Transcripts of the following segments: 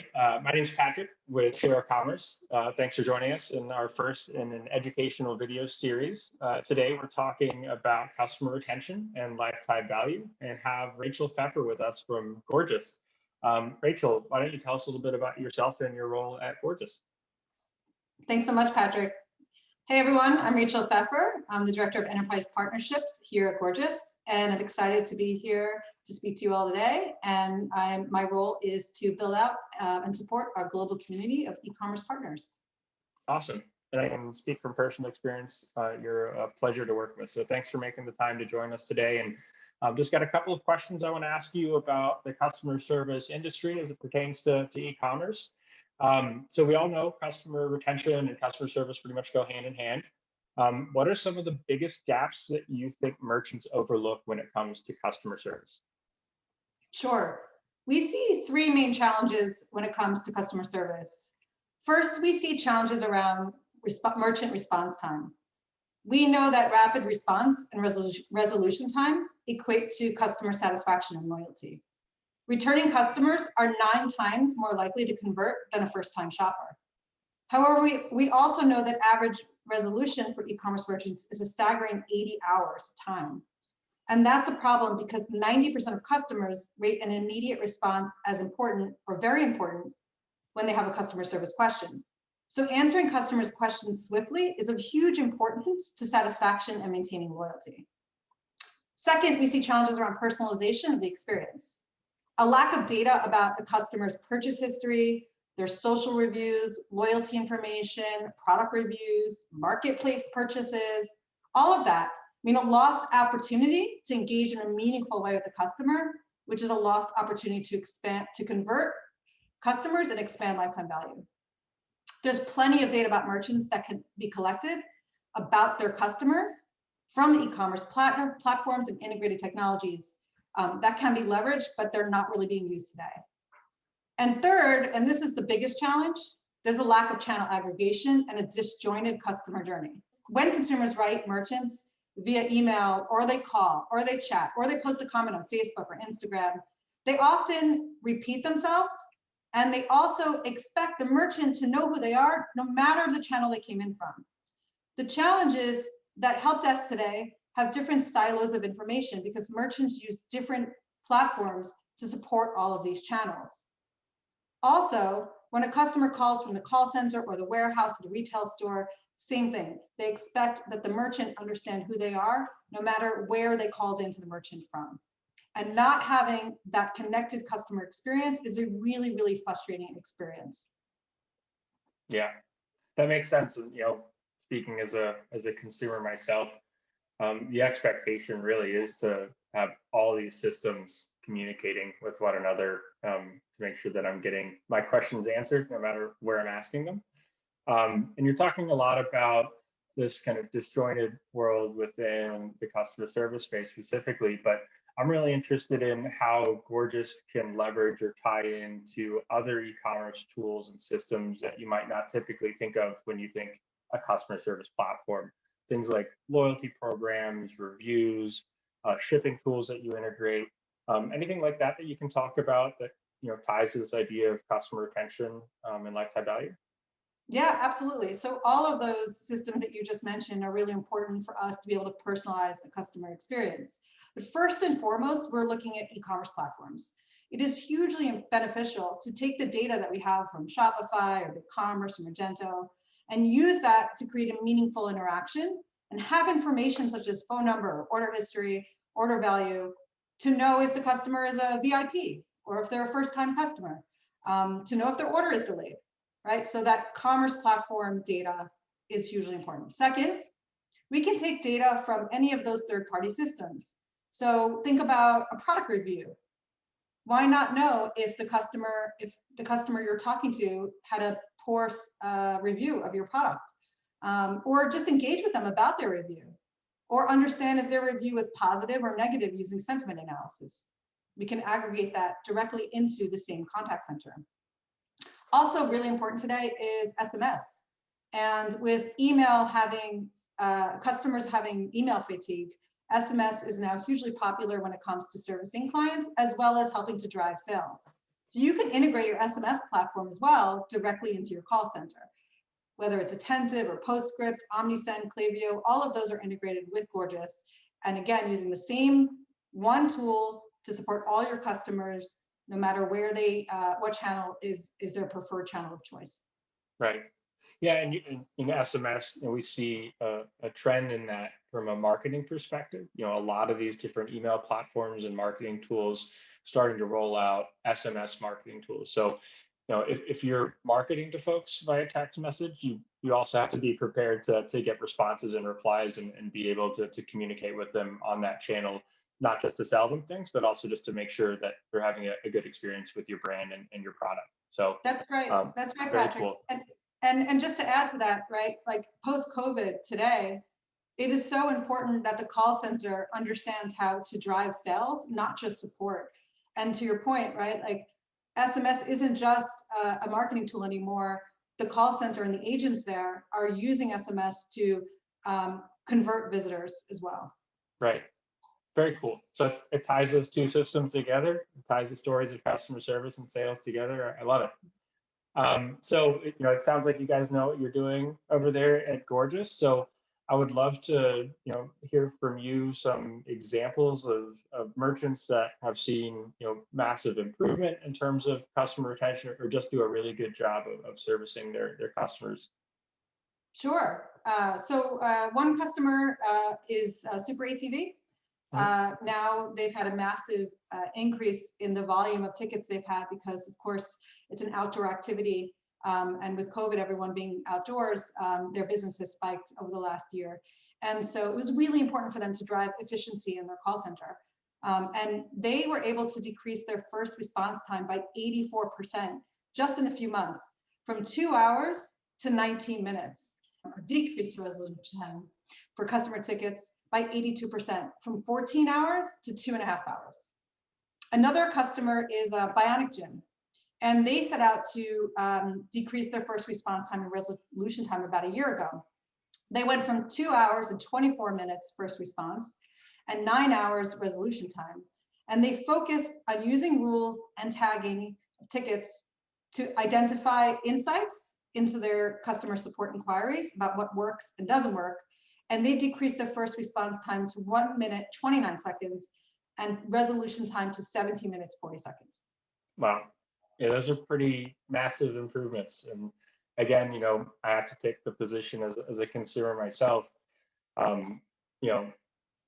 everybody. My name is Patrick with Shero Commerce. Thanks for joining us in our first in an educational video series. Today, we're talking about customer retention and lifetime value and have Rachel Pfeffer with us from Gorgias. Rachel, why don't you tell us a little bit about yourself and your role at Gorgias? Thanks so much, Patrick. Hey, everyone. I'm Rachel Pfeffer. I'm the Director of Enterprise Partnerships here at Gorgias, and I'm excited to be here to speak to you all today. And my role is to build out and support our global community of e-commerce partners. Awesome. And I can speak from personal experience. You're a pleasure to work with. So thanks for making the time to join us today. And I've just got a couple of questions I want to ask you about the customer service industry as it pertains to e-commerce. So we all know customer retention and customer service pretty much go hand in hand. What are some of the biggest gaps that you think merchants overlook when it comes to customer service? Sure. We see three main challenges when it comes to customer service. First, we see challenges around merchant response time. We know that rapid response and resolution time equate to customer satisfaction and loyalty. Returning customers are 9 times more likely to convert than a first-time shopper. However, we also know that average resolution for e-commerce merchants is a staggering 80 hours of time. And that's a problem because 90% of customers rate an immediate response as important or very important when they have a customer service question. So answering customers' questions swiftly is of huge importance to satisfaction and maintaining loyalty. Second, we see challenges around personalization of the experience. A lack of data about the customer's purchase history, their social reviews, loyalty information, product reviews, marketplace purchases, all of that mean a lost opportunity to engage in a meaningful way with the customer, which is a lost opportunity to convert customers and expand lifetime value. There's plenty of data about merchants that can be collected about their customers from the e-commerce platforms and integrated technologies that can be leveraged, but they're not really being used today. And third, and this is the biggest challenge, there's a lack of channel aggregation and a disjointed customer journey. When consumers write merchants via email, or they call, or they chat, or they post a comment on Facebook or Instagram, they often repeat themselves, and they also expect the merchant to know who they are, no matter the channel they came in from. The challenge is that help desks today have different silos of information because merchants use different platforms to support all of these channels. Also, when a customer calls from the call center or the warehouse or the retail store, same thing. They expect that the merchant understand who they are, no matter where they called into the merchant from. And not having that connected customer experience is a really, really frustrating experience. Yeah, that makes sense. And speaking as a consumer myself, the expectation really is to have all these systems communicating with one another to make sure that I'm getting my questions answered, no matter where I'm asking them. And you're talking a lot about this kind of disjointed world within the customer service space specifically, but I'm really interested in how Gorgias can leverage or tie into other e-commerce tools and systems that you might not typically think of when you think a customer service platform. Things like loyalty programs, reviews, shipping tools that you integrate, anything like that you can talk about that ties to this idea of customer retention and lifetime value? Yeah, absolutely. So all of those systems that you just mentioned are really important for us to be able to personalize the customer experience. But first and foremost, we're looking at e-commerce platforms. It is hugely beneficial to take the data that we have from Shopify or BigCommerce or Magento and use that to create a meaningful interaction and have information such as phone number, order history, order value, to know if the customer is a VIP or if they're a first-time customer, to know if their order is delayed. Right? So that commerce platform data is hugely important. Second, we can take data from any of those third-party systems. So think about a product review. Why not know if the customer you're talking to had a poor review of your product, or just engage with them about their review, or understand if their review is positive or negative using sentiment analysis. We can aggregate that directly into the same contact center. Also really important today is SMS. And with email customers having email fatigue, SMS is now hugely popular when it comes to servicing clients, as well as helping to drive sales. So you can integrate your SMS platform as well directly into your call center. Whether it's Attentive or PostScript, OmniSend, Klaviyo, all of those are integrated with Gorgias. And again, using the same one tool to support all your customers, no matter where they, what channel is their preferred channel of choice. Right. Yeah, and in SMS, we see a trend in that from a marketing perspective. A lot of these different email platforms and marketing tools starting to roll out SMS marketing tools. So, if you're marketing to folks via text message, you also have to be prepared to get responses and replies and be able to communicate with them on that channel, not just to sell them things, but also just to make sure that they're having a good experience with your brand and your product. So that's right. That's right, very Patrick. cool. And just to add to that, right, like post-COVID today, it is so important that the call center understands how to drive sales, not just support. And to your point, right, like SMS isn't just a marketing tool anymore. The call center and the agents there are using SMS to convert visitors as well. Right. Very cool. So it ties those two systems together. It ties the stories of customer service and sales together. I love it. So it sounds like you guys know what you're doing over there at Gorgias. So I would love to hear from you some examples of merchants that have seen massive improvement in terms of customer retention, or just do a really good job of servicing their customers. Sure. So one customer is Super ATV. Now they've had a massive increase in the volume of tickets they've had because, of course, it's an outdoor activity. And with COVID, everyone being outdoors, their business has spiked over the last year. And so it was really important for them to drive efficiency in their call center. And they were able to decrease their first response time by 84% just in a few months, from 2 hours to 19 minutes. Decreased resolution time for customer tickets by 82%, from 14 hours to 2.5 hours. Another customer is a Bionic Gym, and they set out to decrease their first response time and resolution time about a year ago. They went from 2 hours and 24 minutes first response and 9 hours resolution time. And they focused on using rules and tagging tickets to identify insights into their customer support inquiries about what works and doesn't work. And they decreased their first response time to 1 minute, 29 seconds, and resolution time to 17 minutes, 40 seconds. Wow. Yeah, those are pretty massive improvements. And again, I have to take the position as a consumer myself.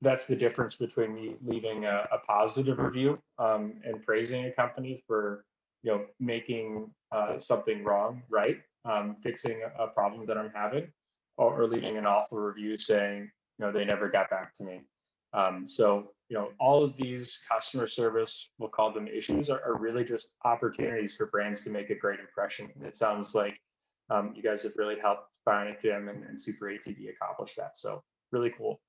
That's the difference between me leaving a positive review and praising a company for, making something wrong right, fixing a problem that I'm having, or leaving an awful review saying, they never got back to me. So, all of these customer service, we'll call them issues, are really just opportunities for brands to make a great impression. And it sounds like you guys have really helped Bionic Gym and Super ATV accomplish that. So really cool.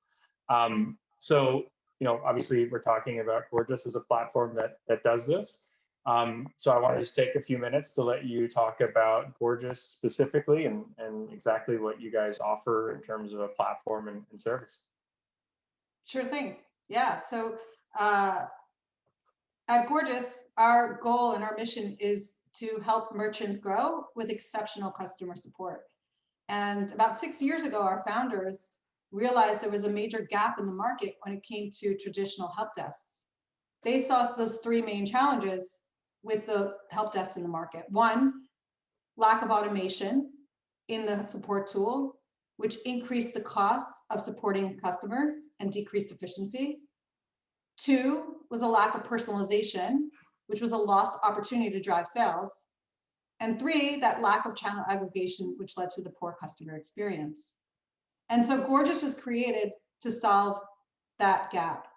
So, obviously we're talking about Gorgias as a platform that does this. So I want to just take a few minutes to let you talk about Gorgias specifically and exactly what you guys offer in terms of a platform and service. Sure thing. Yeah. So at Gorgias, our goal and our mission is to help merchants grow with exceptional customer support. And about 6 years ago, our founders realized there was a major gap in the market when it came to traditional help desks. They saw those three main challenges with the help desks in the market. One, lack of automation in the support tool, which increased the costs of supporting customers and decreased efficiency. Two was a lack of personalization, which was a lost opportunity to drive sales. And three, that lack of channel aggregation, which led to the poor customer experience. And so Gorgias was created to solve that gap.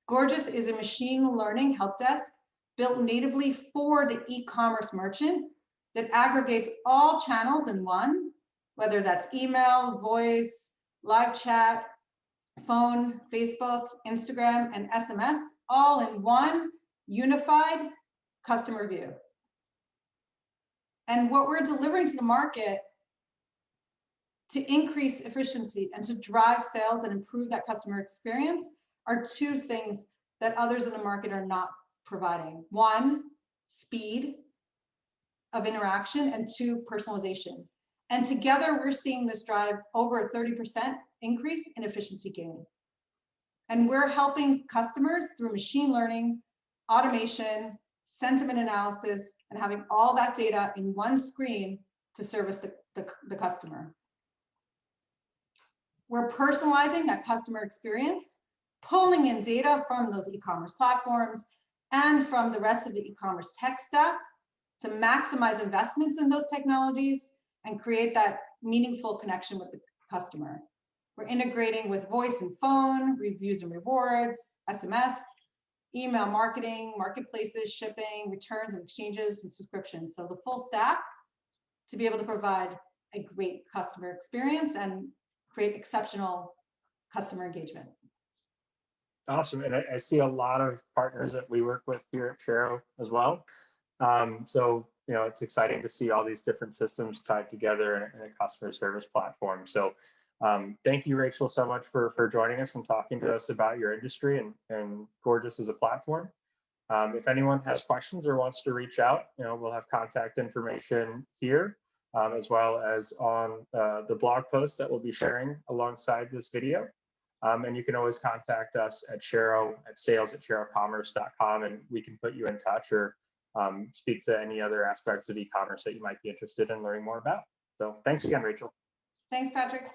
Gorgias is a machine learning help desk built natively for the e-commerce merchant that aggregates all channels in one, whether that's email, voice, live chat, phone, Facebook, Instagram, and SMS, all in one unified customer view. And what we're delivering to the market to increase efficiency and to drive sales and improve that customer experience are two things that others in the market are not providing. One, speed of interaction, and 2, personalization. And together, we're seeing this drive over a 30% increase in efficiency gain. And we're helping customers through machine learning, automation, sentiment analysis, and having all that data in one screen to service the customer. We're personalizing that customer experience, pulling in data from those e-commerce platforms and from the rest of the e-commerce tech stack to maximize investments in those technologies and create that meaningful connection with the customer. We're integrating with voice and phone, reviews and rewards, SMS, email marketing, marketplaces, shipping, returns and exchanges, and subscriptions. So the full stack to be able to provide a great customer experience and create exceptional customer engagement. Awesome. And I see a lot of partners that we work with here at Shero as well. So, it's exciting to see all these different systems tied together in a customer service platform. So thank you, Rachel, so much for joining us and talking to us about your industry and Gorgias as a platform. If anyone has questions or wants to reach out, we'll have contact information here, as well as on the blog post that we'll be sharing alongside this video. And you can always contact us at Shero at sales@sherocommerce.com, and we can put you in touch or speak to any other aspects of e-commerce that you might be interested in learning more about. So thanks again, Rachel. Thanks, Patrick.